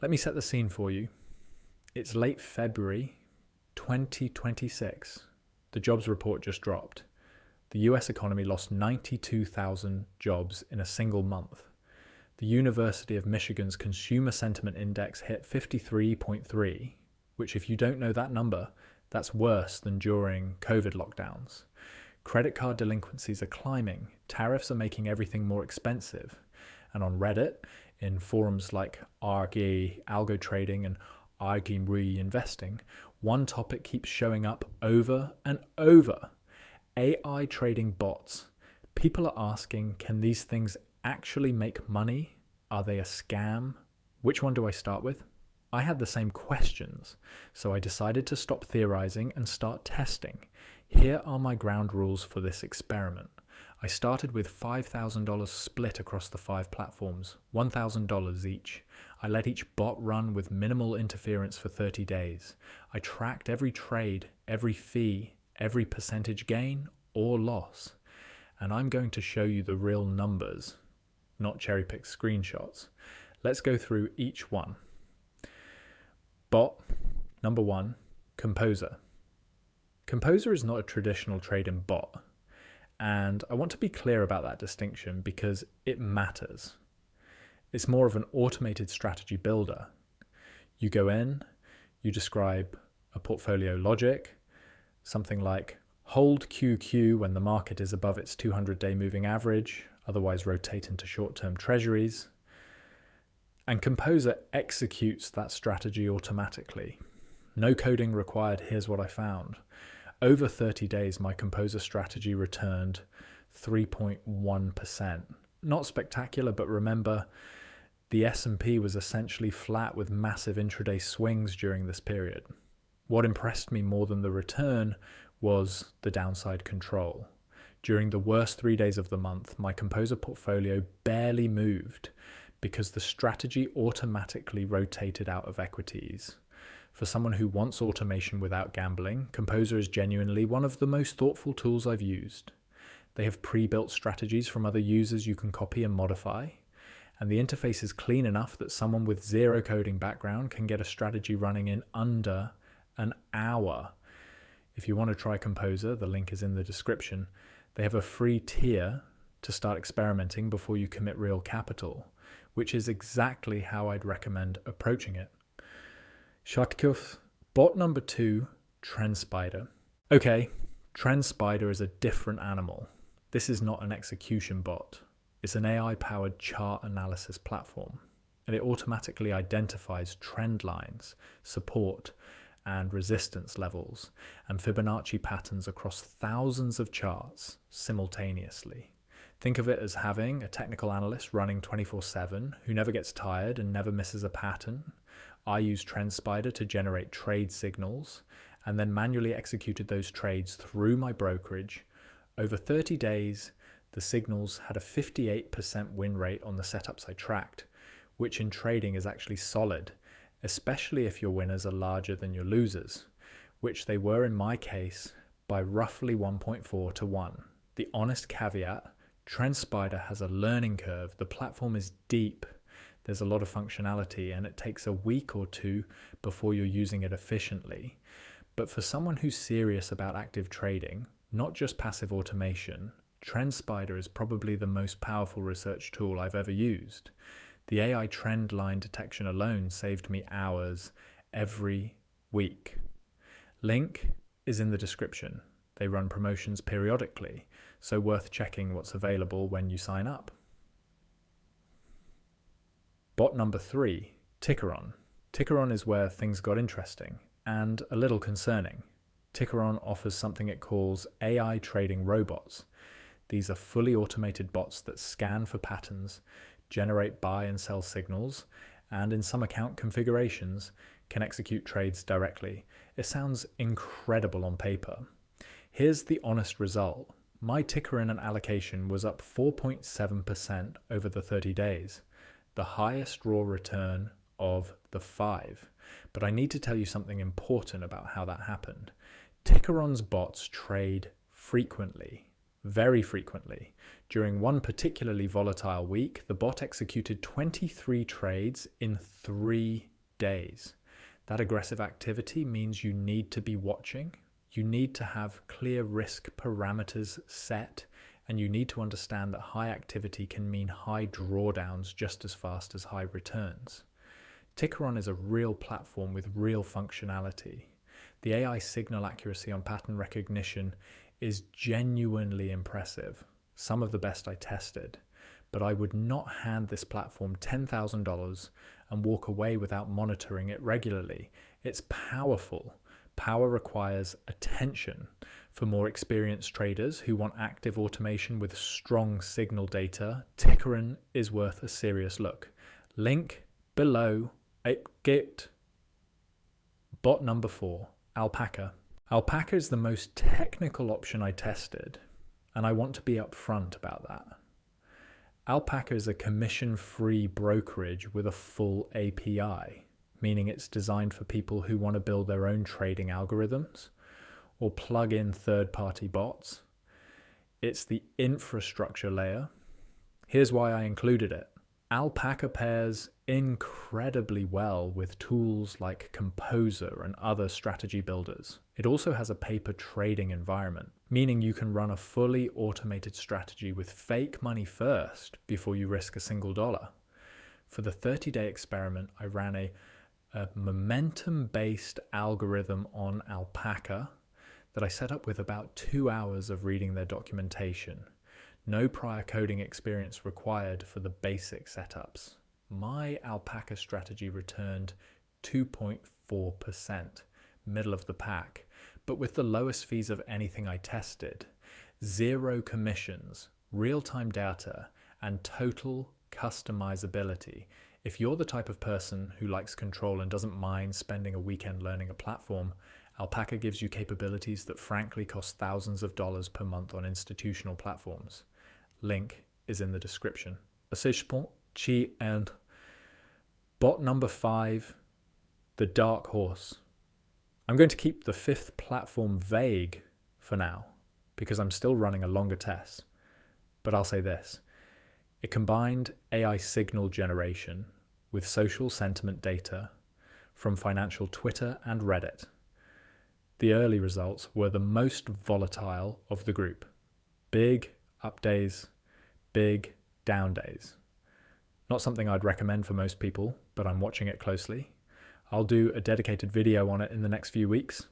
Let me set the scene for you. It's late February 2026. The jobs report just dropped. The US economy lost 92,000 jobs in a single month. The University of Michigan's Consumer Sentiment Index hit 53.3, which, if you don't know that number, that's worse than during COVID lockdowns. Credit card delinquencies are climbing, tariffs are making everything more expensive. And on Reddit, in forums like ARGI, Algo Trading, and ARGI Reinvesting, one topic keeps showing up over and over. AI trading bots. People are asking, can these things actually make money? Are they a scam? Which one do I start with? I had the same questions, so I decided to stop theorizing and start testing. Here are my ground rules for this experiment. I started with $5,000 split across the 5 platforms, $1,000 each. I let each bot run with minimal interference for 30 days. I tracked every trade, every fee, every percentage gain or loss. And I'm going to show you the real numbers, not cherry-picked screenshots. Let's go through each one. Bot number 1, Composer. Composer is not a traditional trading bot, and I want to be clear about that distinction because it matters. It's more of an automated strategy builder. You go in, you describe a portfolio logic, something like hold QQ when the market is above its 200-day moving average, otherwise rotate into short-term treasuries. And Composer executes that strategy automatically. No coding required. Here's what I found. Over 30 days, my Composer strategy returned 3.1%. Not spectacular, but remember, the S&P was essentially flat with massive intraday swings during this period. What impressed me more than the return was the downside control. During the worst 3 days of the month, my Composer portfolio barely moved because the strategy automatically rotated out of equities. For someone who wants automation without gambling, Composer is genuinely one of the most thoughtful tools I've used. They have pre-built strategies from other users you can copy and modify, and the interface is clean enough that someone with zero coding background can get a strategy running in under an hour. If you want to try Composer, the link is in the description. They have a free tier to start experimenting before you commit real capital, which is exactly how I'd recommend approaching it. Shortkuf. Bot number 2, TrendSpider. Okay, TrendSpider is a different animal. This is not an execution bot. It's an AI-powered chart analysis platform, and it automatically identifies trend lines, support, and resistance levels, and Fibonacci patterns across thousands of charts simultaneously. Think of it as having a technical analyst running 24/7 who never gets tired and never misses a pattern. I used TrendSpider to generate trade signals and then manually executed those trades through my brokerage. Over 30 days, the signals had a 58% win rate on the setups I tracked, which in trading is actually solid, especially if your winners are larger than your losers, which they were in my case by roughly 1.4 to 1. The honest caveat, TrendSpider has a learning curve. The platform is deep. There's a lot of functionality and it takes a week or 2 before you're using it efficiently. But for someone who's serious about active trading, not just passive automation, TrendSpider is probably the most powerful research tool I've ever used. The AI trend line detection alone saved me hours every week. Link is in the description. They run promotions periodically, so worth checking what's available when you sign up. Bot number 3, Tickeron. Tickeron is where things got interesting and a little concerning. Tickeron offers something it calls AI trading robots. These are fully automated bots that scan for patterns, generate buy and sell signals, and in some account configurations can execute trades directly. It sounds incredible on paper. Here's the honest result. My Tickeron allocation was up 4.7% over the 30 days, the highest raw return of the 5. But I need to tell you something important about how that happened. Tickeron's bots trade frequently, very frequently. During one particularly volatile week, the bot executed 23 trades in 3 days. That aggressive activity means you need to be watching, you need to have clear risk parameters set, and you need to understand that high activity can mean high drawdowns just as fast as high returns. Tickeron is a real platform with real functionality. The AI signal accuracy on pattern recognition is genuinely impressive, some of the best I tested, but I would not hand this platform $10,000 and walk away without monitoring it regularly. It's powerful. Power requires attention. For more experienced traders who want active automation with strong signal data, Tickeron is worth a serious look. Link below. Git. Bot number 4, Alpaca. Alpaca is the most technical option I tested, and I want to be upfront about that. Alpaca is a commission-free brokerage with a full API, meaning it's designed for people who want to build their own trading algorithms or plug in third-party bots. It's the infrastructure layer. Here's why I included it. Alpaca pairs incredibly well with tools like Composer and other strategy builders. It also has a paper trading environment, meaning you can run a fully automated strategy with fake money first before you risk a single dollar. For the 30-day experiment, I ran a momentum-based algorithm on Alpaca that I set up with about 2 hours of reading their documentation. No prior coding experience required for the basic setups. My Alpaca strategy returned 2.4%, middle of the pack, but with the lowest fees of anything I tested. 0 commissions, real-time data, and total customizability. If you're the type of person who likes control and doesn't mind spending a weekend learning a platform, Alpaca gives you capabilities that frankly cost thousands of dollars per month on institutional platforms. Link is in the description. And bot number 5, the dark horse. I'm going to keep the 5th platform vague for now because I'm still running a longer test. But I'll say this. It combined AI signal generation with social sentiment data from financial Twitter and Reddit. The early results were the most volatile of the group. Big up days, big down days. Not something I'd recommend for most people, but I'm watching it closely. I'll do a dedicated video on it in the next few weeks.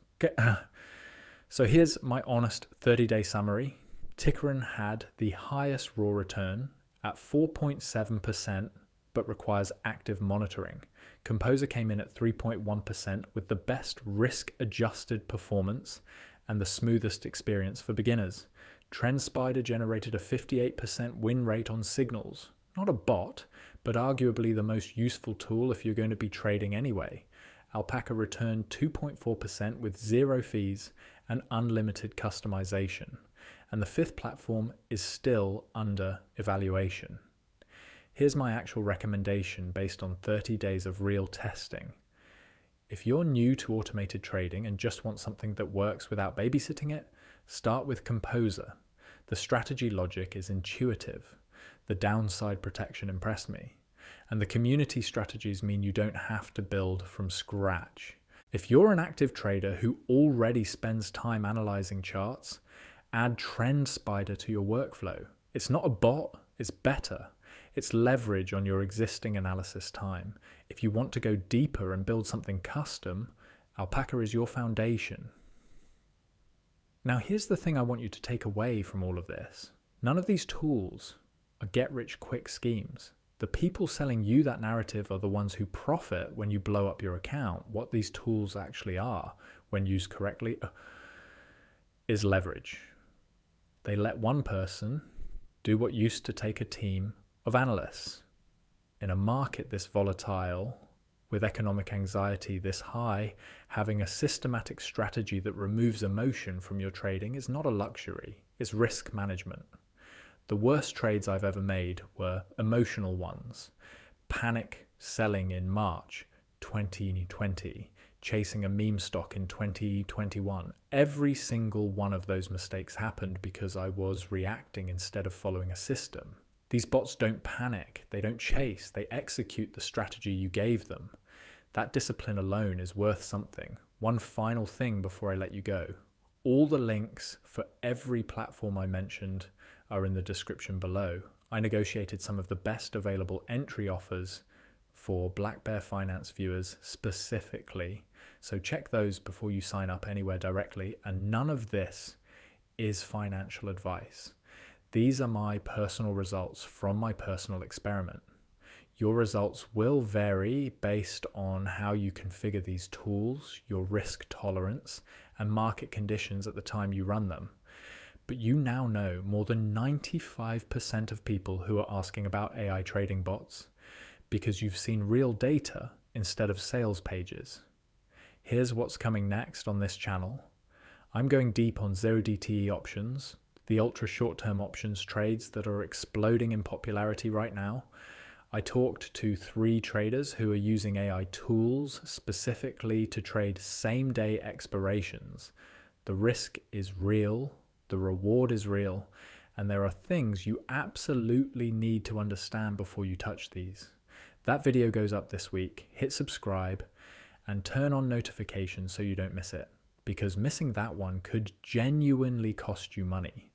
So here's my honest 30-day summary. Tickeron had the highest raw return at 4.7%, but requires active monitoring. Composer came in at 3.1% with the best risk-adjusted performance and the smoothest experience for beginners. TrendSpider generated a 58% win rate on signals. Not a bot, but arguably the most useful tool if you're going to be trading anyway. Alpaca returned 2.4% with 0 fees and unlimited customization. And the 5th platform is still under evaluation. Here's my actual recommendation based on 30 days of real testing. If you're new to automated trading and just want something that works without babysitting it, start with Composer. The strategy logic is intuitive. The downside protection impressed me. And the community strategies mean you don't have to build from scratch. If you're an active trader who already spends time analyzing charts, add TrendSpider to your workflow. It's not a bot, it's better. It's leverage on your existing analysis time. If you want to go deeper and build something custom, Alpaca is your foundation. Now here's the thing I want you to take away from all of this. None of these tools are get-rich-quick schemes. The people selling you that narrative are the ones who profit when you blow up your account. What these tools actually are, when used correctly, is leverage. They let one person do what used to take a team of analysts. In a market this volatile, with economic anxiety this high, having a systematic strategy that removes emotion from your trading is not a luxury, it's risk management. The worst trades I've ever made were emotional ones. Panic selling in March 2020, chasing a meme stock in 2021. Every single one of those mistakes happened because I was reacting instead of following a system. These bots don't panic, they don't chase, they execute the strategy you gave them. That discipline alone is worth something. One final thing before I let you go. All the links for every platform I mentioned are in the description below. I negotiated some of the best available entry offers for Black Bear Finance viewers specifically. So check those before you sign up anywhere directly. And none of this is financial advice. These are my personal results from my personal experiment. Your results will vary based on how you configure these tools, your risk tolerance, and market conditions at the time you run them. But you now know more than 95% of people who are asking about AI trading bots because you've seen real data instead of sales pages. Here's what's coming next on this channel. I'm going deep on 0DTE options, the ultra short-term options trades that are exploding in popularity right now. I talked to 3 traders who are using AI tools specifically to trade same-day expirations. The risk is real, the reward is real, and there are things you absolutely need to understand before you touch these. That video goes up this week. Hit subscribe and turn on notifications so you don't miss it, because missing that one could genuinely cost you money.